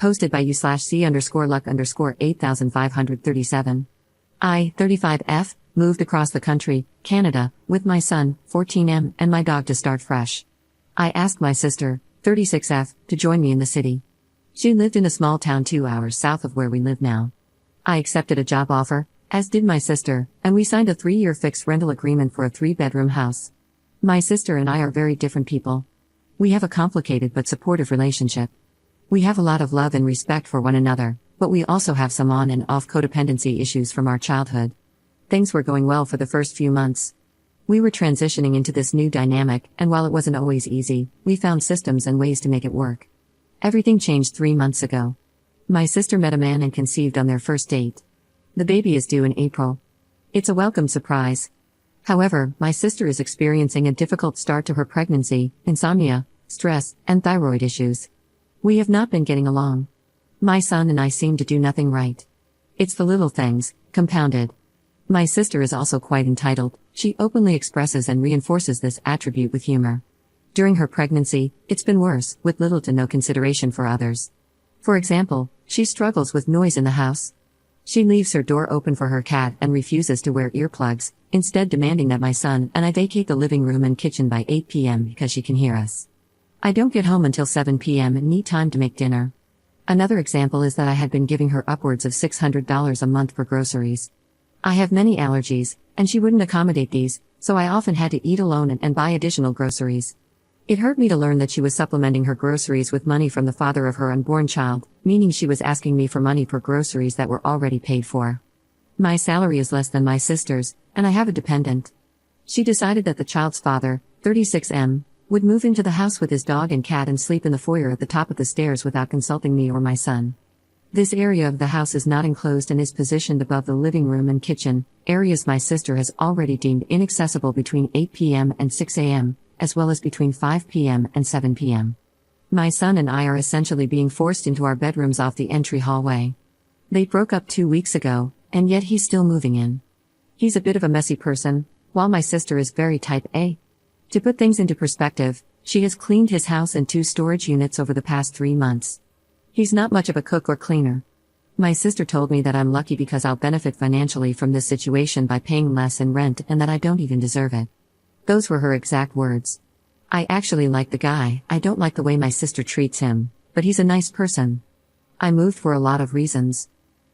Posted by u/c_luck_8537. I, 35F, moved across the country, Canada, with my son, 14M, and my dog to start fresh. I asked my sister, 36F, to join me in the city. She lived in a small town 2 hours south of where we live now. I accepted a job offer, as did my sister, and we signed a 3-year fixed rental agreement for a 3-bedroom house. My sister and I are very different people. We have a complicated but supportive relationship. We have a lot of love and respect for one another, but we also have some on and off codependency issues from our childhood. Things were going well for the first few months. We were transitioning into this new dynamic, and while it wasn't always easy, we found systems and ways to make it work. Everything changed 3 months ago. My sister met a man and conceived on their first date. The baby is due in April. It's a welcome surprise. However, my sister is experiencing a difficult start to her pregnancy, insomnia, stress, and thyroid issues. We have not been getting along. My son and I seem to do nothing right. It's the little things, compounded. My sister is also quite entitled. She openly expresses and reinforces this attribute with humor. During her pregnancy, it's been worse, with little to no consideration for others. For example, she struggles with noise in the house. She leaves her door open for her cat and refuses to wear earplugs, instead demanding that my son and I vacate the living room and kitchen by 8 p.m. because she can hear us. I don't get home until 7 p.m. and need time to make dinner. Another example is that I had been giving her upwards of $600 a month for groceries. I have many allergies, and she wouldn't accommodate these, so I often had to eat alone and buy additional groceries. It hurt me to learn that she was supplementing her groceries with money from the father of her unborn child, meaning she was asking me for money for groceries that were already paid for. My salary is less than my sister's, and I have a dependent. She decided that the child's father, 36M, would move into the house with his dog and cat and sleep in the foyer at the top of the stairs without consulting me or my son. This area of the house is not enclosed and is positioned above the living room and kitchen, areas my sister has already deemed inaccessible between 8 p.m. and 6 a.m., as well as between 5 p.m. and 7 p.m. My son and I are essentially being forced into our bedrooms off the entry hallway. They broke up 2 weeks ago, and yet he's still moving in. He's a bit of a messy person, while my sister is very type A. To put things into perspective, she has cleaned his house and 2 storage units over the past 3 months. He's not much of a cook or cleaner. My sister told me that I'm lucky because I'll benefit financially from this situation by paying less in rent and that I don't even deserve it. Those were her exact words. I actually like the guy, I don't like the way my sister treats him, but he's a nice person. I moved for a lot of reasons.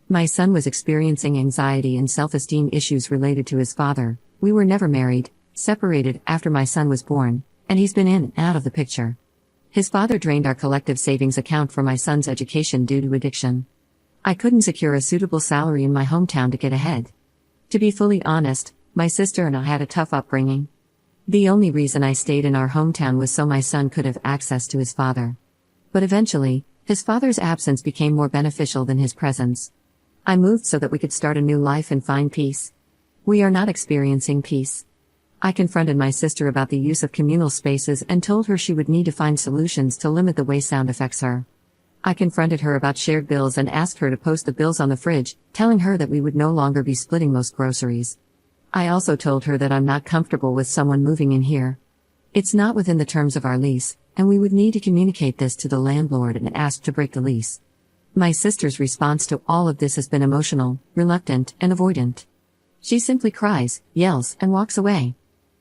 My son was experiencing anxiety and self-esteem issues related to his father. We were never married, separated after my son was born, and he's been in and out of the picture. His father drained our collective savings account for my son's education due to addiction. I couldn't secure a suitable salary in my hometown to get ahead. To be fully honest, my sister and I had a tough upbringing. The only reason I stayed in our hometown was so my son could have access to his father. But eventually, his father's absence became more beneficial than his presence. I moved so that we could start a new life and find peace. We are not experiencing peace. I confronted my sister about the use of communal spaces and told her she would need to find solutions to limit the way sound affects her. I confronted her about shared bills and asked her to post the bills on the fridge, telling her that we would no longer be splitting most groceries. I also told her that I'm not comfortable with someone moving in here. It's not within the terms of our lease, and we would need to communicate this to the landlord and ask to break the lease. My sister's response to all of this has been emotional, reluctant, and avoidant. She simply cries, yells, and walks away.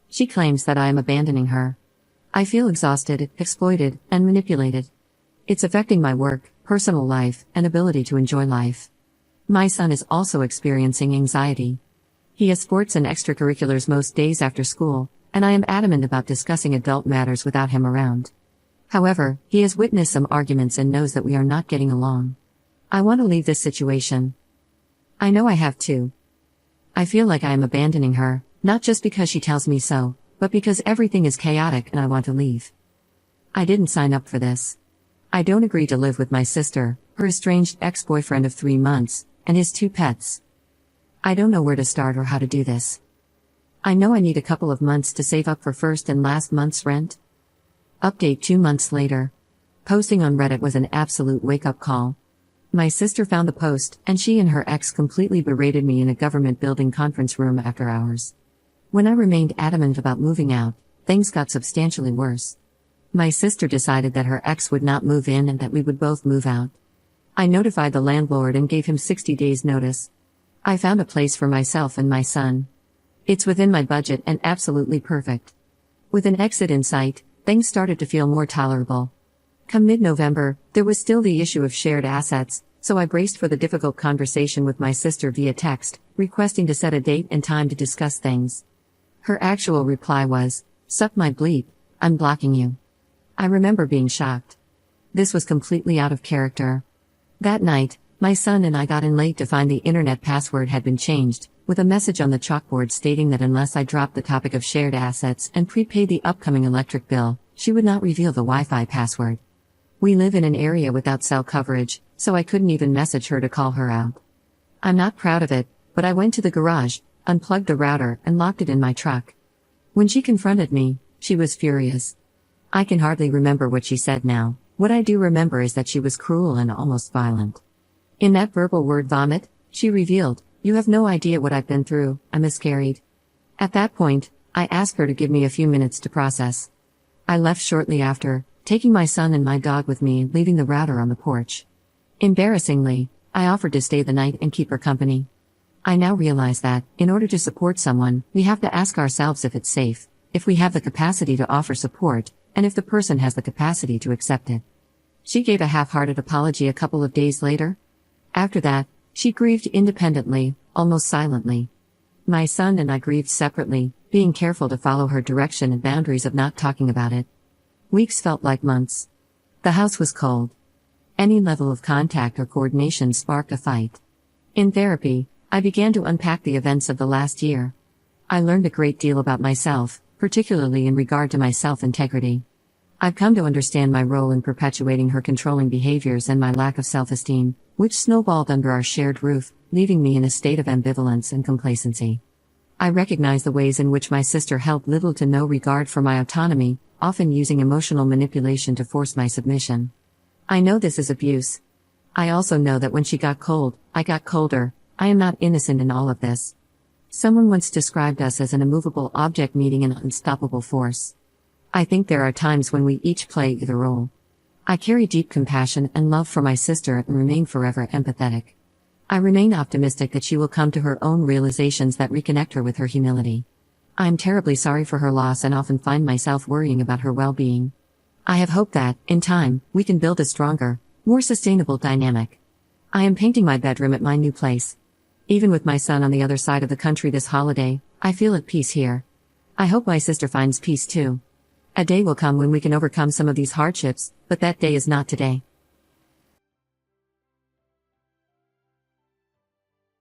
She claims that I am abandoning her. I feel exhausted, exploited, and manipulated. It's affecting my work, personal life, and ability to enjoy life. My son is also experiencing anxiety. He has sports and extracurriculars most days after school, and I am adamant about discussing adult matters without him around. However, he has witnessed some arguments and knows that we are not getting along. I want to leave this situation. I know I have to. I feel like I am abandoning her, not just because she tells me so, but because everything is chaotic and I want to leave. I didn't sign up for this. I don't agree to live with my sister, her estranged ex-boyfriend of 3 months, and his 2 pets. I don't know where to start or how to do this. I know I need a couple of months to save up for first and last month's rent. Update 2 months later. Posting on Reddit was an absolute wake-up call. My sister found the post, and she and her ex completely berated me in a government building conference room after hours. When I remained adamant about moving out, things got substantially worse. My sister decided that her ex would not move in and that we would both move out. I notified the landlord and gave him 60 days' notice. I found a place for myself and my son. It's within my budget and absolutely perfect. With an exit in sight, things started to feel more tolerable. Come mid-November, there was still the issue of shared assets, so I braced for the difficult conversation with my sister via text, requesting to set a date and time to discuss things. Her actual reply was, "Suck my bleep, I'm blocking you." I remember being shocked. This was completely out of character. That night, my son and I got in late to find the internet password had been changed, with a message on the chalkboard stating that unless I dropped the topic of shared assets and prepaid the upcoming electric bill, she would not reveal the Wi-Fi password. We live in an area without cell coverage, so I couldn't even message her to call her out. I'm not proud of it, but I went to the garage, unplugged the router, and locked it in my truck. When she confronted me, she was furious. I can hardly remember what she said now. What I do remember is that she was cruel and almost violent. In that verbal word vomit, she revealed, "You have no idea what I've been through, I miscarried." At that point, I asked her to give me a few minutes to process. I left shortly after, taking my son and my dog with me and leaving the router on the porch. Embarrassingly, I offered to stay the night and keep her company. I now realize that, in order to support someone, we have to ask ourselves if it's safe, if we have the capacity to offer support, and if the person has the capacity to accept it. She gave a half-hearted apology a couple of days later. After that, she grieved independently, almost silently. My son and I grieved separately, being careful to follow her direction and boundaries of not talking about it. Weeks felt like months. The house was cold. Any level of contact or coordination sparked a fight. In therapy, I began to unpack the events of the last year. I learned a great deal about myself, particularly in regard to my self-integrity. I've come to understand my role in perpetuating her controlling behaviors and my lack of self-esteem, which snowballed under our shared roof, leaving me in a state of ambivalence and complacency. I recognize the ways in which my sister held little to no regard for my autonomy, often using emotional manipulation to force my submission. I know this is abuse. I also know that when she got cold, I got colder. I am not innocent in all of this. Someone once described us as an immovable object meeting an unstoppable force. I think there are times when we each play either role. I carry deep compassion and love for my sister and remain forever empathetic. I remain optimistic that she will come to her own realizations that reconnect her with her humility. I am terribly sorry for her loss and often find myself worrying about her well-being. I have hope that, in time, we can build a stronger, more sustainable dynamic. I am painting my bedroom at my new place. Even with my son on the other side of the country this holiday, I feel at peace here. I hope my sister finds peace too. A day will come when we can overcome some of these hardships, but that day is not today.